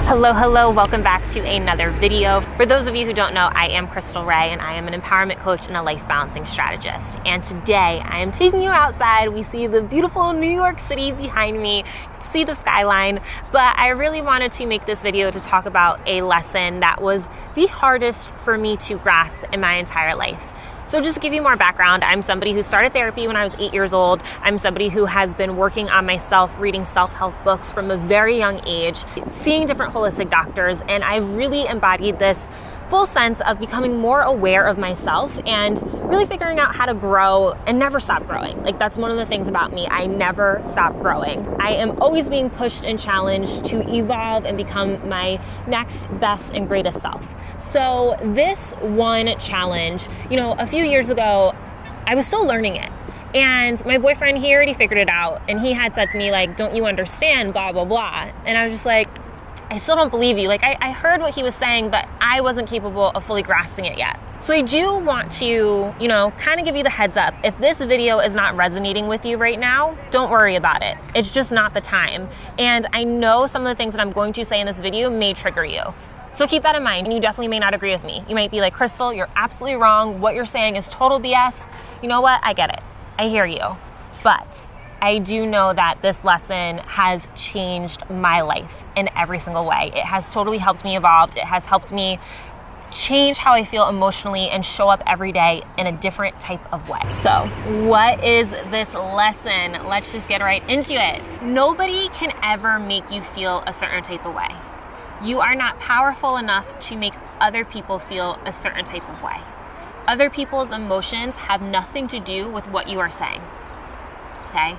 Hello, welcome back to another video. For those of you who don't know, I am Crystal Ray and I am an empowerment coach and a life balancing strategist. And today I am taking you outside. We see the beautiful New York City behind me, see the skyline, but I really wanted to make this video to talk about a lesson that was the hardest for me to grasp in my entire life. So just to give you more background, I'm somebody who started therapy when I was 8 years old. I'm somebody who has been working on myself, reading self-help books from a very young age, seeing different holistic doctors, and I've really embodied this full sense of becoming more aware of myself and really figuring out how to grow and never stop growing. Like, that's one of the things about me. I never stop growing. I am always being pushed and challenged to evolve and become my next best and greatest self. So this one challenge, a few years ago, I was still learning it. And my boyfriend, he already figured it out. And he had said to me, like, don't you understand, blah, blah, blah. And I was just like, I still don't believe you. Like, I heard what he was saying, but I wasn't capable of fully grasping it yet. So I do want to, kind of give you the heads up. If this video is not resonating with you right now, don't worry about it. It's just not the time. And I know some of the things that I'm going to say in this video may trigger you. So keep that in mind, and you definitely may not agree with me. You might be like, Crystal, you're absolutely wrong. What you're saying is total BS. You know what? I get it. I hear you. But I do know that this lesson has changed my life in every single way. It has totally helped me evolve. It has helped me change how I feel emotionally and show up every day in a different type of way. So, what is this lesson? Let's just get right into it. Nobody can ever make you feel a certain type of way. You are not powerful enough to make other people feel a certain type of way. Other people's emotions have nothing to do with what you are saying. Okay?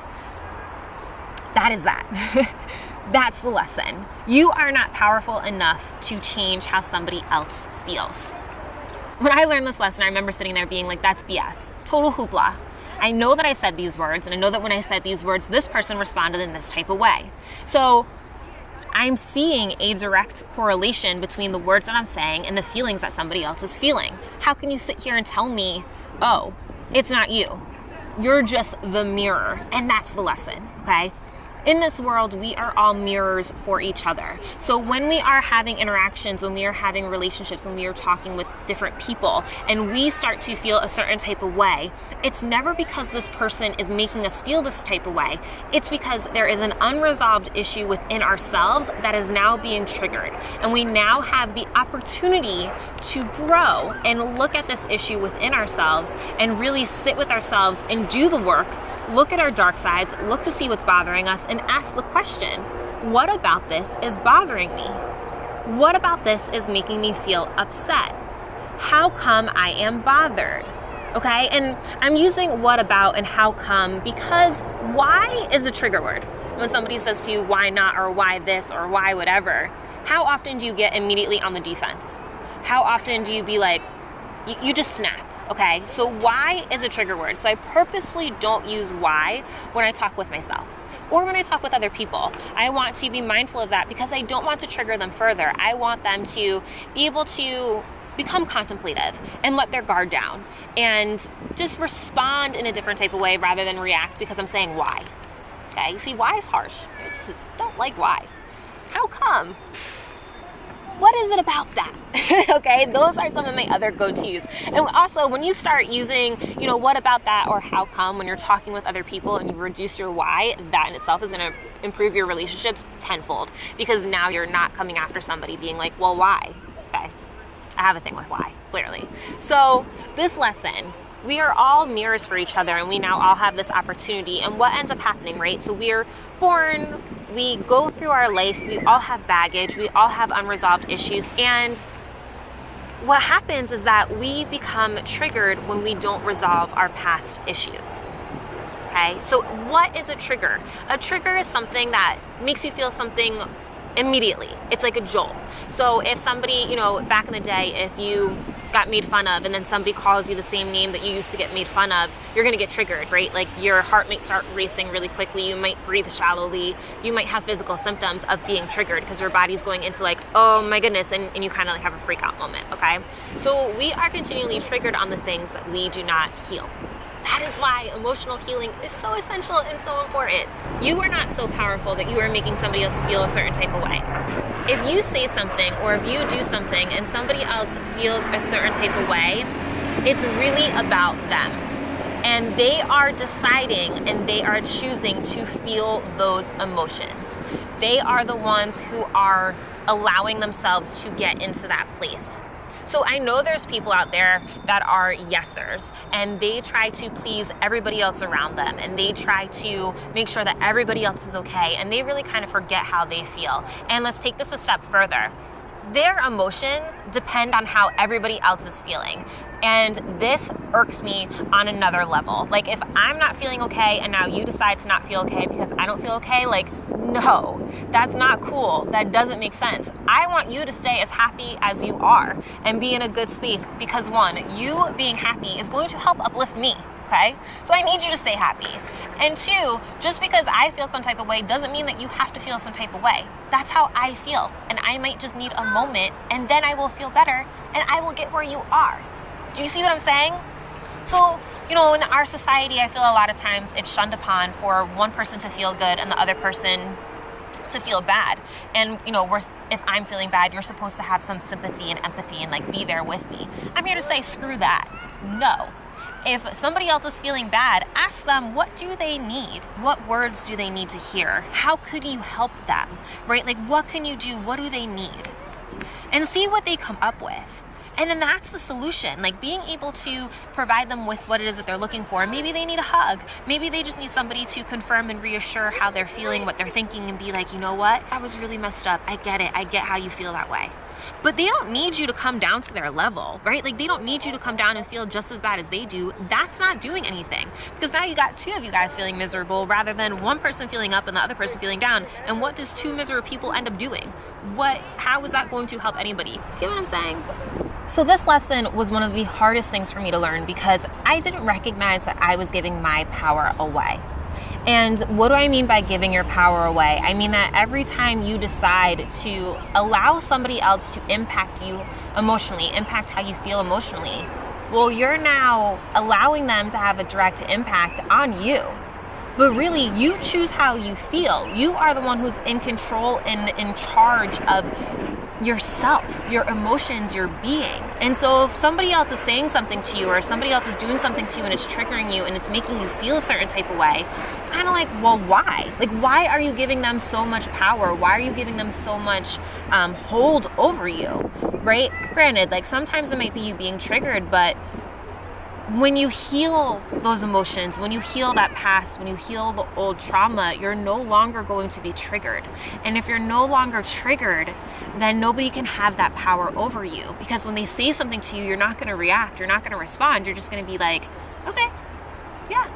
That is that. That's the lesson. You are not powerful enough to change how somebody else feels. When I learned this lesson, I remember sitting there being like, that's BS. Total hoopla. I know that I said these words, and I know that when I said these words, this person responded in this type of way. So I'm seeing a direct correlation between the words that I'm saying and the feelings that somebody else is feeling. How can you sit here and tell me, oh, it's not you? You're just the mirror. And that's the lesson, okay? In this world, we are all mirrors for each other. So when we are having interactions, when we are having relationships, when we are talking with different people, and we start to feel a certain type of way, it's never because this person is making us feel this type of way. It's because there is an unresolved issue within ourselves that is now being triggered. And we now have the opportunity to grow and look at this issue within ourselves and really sit with ourselves and do the work, look at our dark sides, look to see what's bothering us, and ask the question, what about this is bothering me? What about this is making me feel upset? How come I am bothered? Okay, and I'm using what about and how come because why is a trigger word. When somebody says to you, why not, or why this, or why whatever, how often do you get immediately on the defense? How often do you be like, you just snap? Okay, so why is a trigger word. So I purposely don't use why when I talk with myself or when I talk with other people. I want to be mindful of that because I don't want to trigger them further. I want them to be able to become contemplative and let their guard down and just respond in a different type of way rather than react because I'm saying why. Okay, you see, why is harsh. I just don't like why. How come? What is it about that? Okay, those are some of my other go-tos. And also, when you start using, what about that or how come when you're talking with other people and you reduce your why, that in itself is going to improve your relationships tenfold because now you're not coming after somebody being like, well, why? Okay, I have a thing with why, clearly. So this lesson, we are all mirrors for each other and we now all have this opportunity. And what ends up happening, right? So we're born, we go through our life, we all have baggage, we all have unresolved issues. And what happens is that we become triggered when we don't resolve our past issues. Okay, so what is a trigger? A trigger is something that makes you feel something immediately. It's like a jolt. So if somebody, back in the day, if you got made fun of and then somebody calls you the same name that you used to get made fun of, you're going to get triggered, right? Like your heart might start racing really quickly. You might breathe shallowly. You might have physical symptoms of being triggered because your body's going into like, oh my goodness, and you kind of like have a freak out moment, okay? So we are continually triggered on the things that we do not heal. That is why emotional healing is so essential and so important. You are not so powerful that you are making somebody else feel a certain type of way. If you say something or if you do something and somebody else feels a certain type of way, it's really about them. And they are deciding and they are choosing to feel those emotions. They are the ones who are allowing themselves to get into that place. So I know there's people out there that are yesers and they try to please everybody else around them and they try to make sure that everybody else is okay and they really kind of forget how they feel. And let's take this a step further. Their emotions depend on how everybody else is feeling. And this irks me on another level. Like if I'm not feeling okay and now you decide to not feel okay because I don't feel okay, like no, that's not cool. That doesn't make sense. I want you to stay as happy as you are and be in a good space because one, you being happy is going to help uplift me. Okay? So I need you to stay happy. And two, just because I feel some type of way doesn't mean that you have to feel some type of way. That's how I feel. And I might just need a moment and then I will feel better and I will get where you are. Do you see what I'm saying? So, in our society, I feel a lot of times it's shunned upon for one person to feel good and the other person to feel bad. And, if I'm feeling bad, you're supposed to have some sympathy and empathy and like be there with me. I'm here to say, screw that. No. If somebody else is feeling bad, ask them, what do they need? What words do they need to hear? How could you help them, right? Like, what can you do? What do they need? And see what they come up with. And then that's the solution, like being able to provide them with what it is that they're looking for. Maybe they need a hug. Maybe they just need somebody to confirm and reassure how they're feeling, what they're thinking, and be like, you know what? I was really messed up. I get it. I get how you feel that way. But they don't need you to come down to their level, right? Like they don't need you to come down and feel just as bad as they do. That's not doing anything because now you got two of you guys feeling miserable rather than one person feeling up and the other person feeling down. And what does two miserable people end up doing? How is that going to help anybody? Do you get what I'm saying? So this lesson was one of the hardest things for me to learn because I didn't recognize that I was giving my power away. And what do I mean by giving your power away? I mean that every time you decide to allow somebody else to impact you emotionally, impact how you feel emotionally, well, you're now allowing them to have a direct impact on you. But really, you choose how you feel. You are the one who's in control and in charge of yourself, your emotions, your being. And so if somebody else is saying something to you or if somebody else is doing something to you and it's triggering you and it's making you feel a certain type of way, it's kind of like, well, why? Like, why are you giving them so much power? Why are you giving them so much hold over you, right? Granted, like sometimes it might be you being triggered, but when you heal those emotions, when you heal that past, when you heal the old trauma, you're no longer going to be triggered. And if you're no longer triggered, then nobody can have that power over you. Because when they say something to you, you're not going to react, you're not going to respond, you're just going to be like, okay, yeah.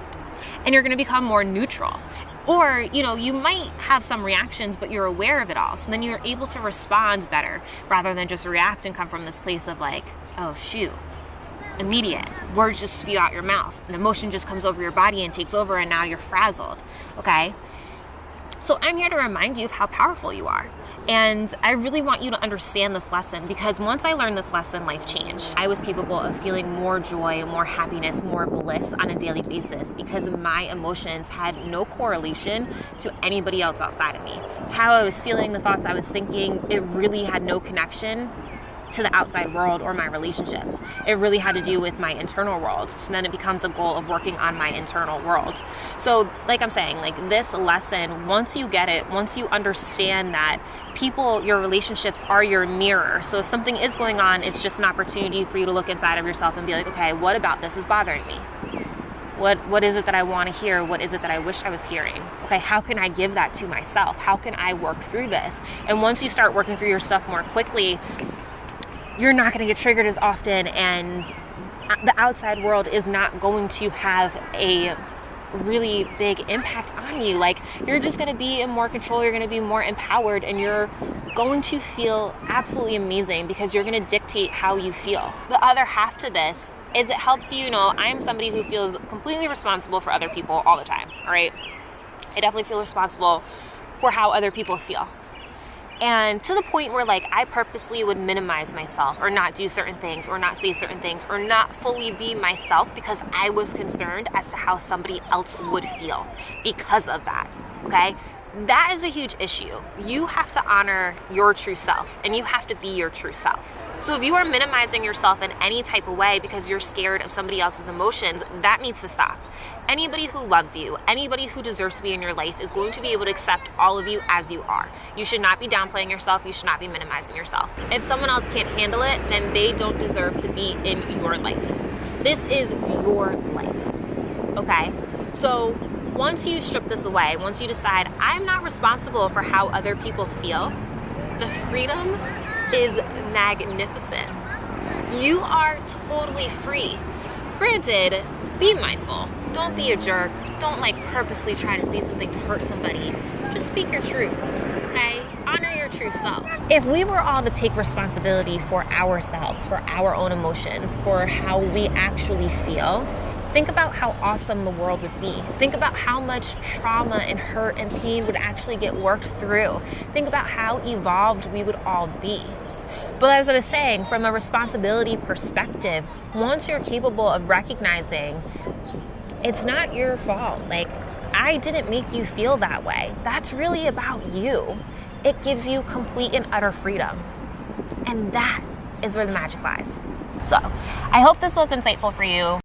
And you're going to become more neutral. Or, you might have some reactions, but you're aware of it all. So then you're able to respond better rather than just react and come from this place of like, oh, shoot. Immediate. Words just spew out your mouth. An emotion just comes over your body and takes over and now you're frazzled. Okay? So I'm here to remind you of how powerful you are. And I really want you to understand this lesson because once I learned this lesson, life changed. I was capable of feeling more joy, more happiness, more bliss on a daily basis because my emotions had no correlation to anybody else outside of me. How I was feeling, the thoughts I was thinking, it really had no connection to the outside world or my relationships. It really had to do with my internal world. So then it becomes a goal of working on my internal world. So like I'm saying, like this lesson, once you get it, once you understand that people, your relationships are your mirror. So if something is going on, it's just an opportunity for you to look inside of yourself and be like, okay, what about this is bothering me? What is it that I want to hear? What is it that I wish I was hearing? Okay, how can I give that to myself? How can I work through this? And once you start working through your stuff more quickly, you're not going to get triggered as often and the outside world is not going to have a really big impact on you. Like you're just going to be in more control, you're going to be more empowered and you're going to feel absolutely amazing because you're going to dictate how you feel. The other half to this is it helps you know, I'm somebody who feels completely responsible for other people all the time, all right? I definitely feel responsible for how other people feel. And to the point where like I purposely would minimize myself or not do certain things or not say certain things or not fully be myself because I was concerned as to how somebody else would feel because of that, okay? That is a huge issue. You have to honor your true self and you have to be your true self. So if you are minimizing yourself in any type of way because you're scared of somebody else's emotions, that needs to stop. Anybody who loves you, anybody who deserves to be in your life is going to be able to accept all of you as you are. You should not be downplaying yourself. You should not be minimizing yourself. If someone else can't handle it, then they don't deserve to be in your life. This is your life, okay? So once you strip this away, once you decide, I'm not responsible for how other people feel, the freedom is magnificent. You are totally free. Granted, be mindful. Don't be a jerk. Don't like purposely try to say something to hurt somebody. Just speak your truths, okay? Honor your true self. If we were all to take responsibility for ourselves, for our own emotions, for how we actually feel, think about how awesome the world would be. Think about how much trauma and hurt and pain would actually get worked through. Think about how evolved we would all be. But as I was saying, from a responsibility perspective, once you're capable of recognizing it's not your fault, like I didn't make you feel that way. That's really about you. It gives you complete and utter freedom. And that is where the magic lies. So I hope this was insightful for you.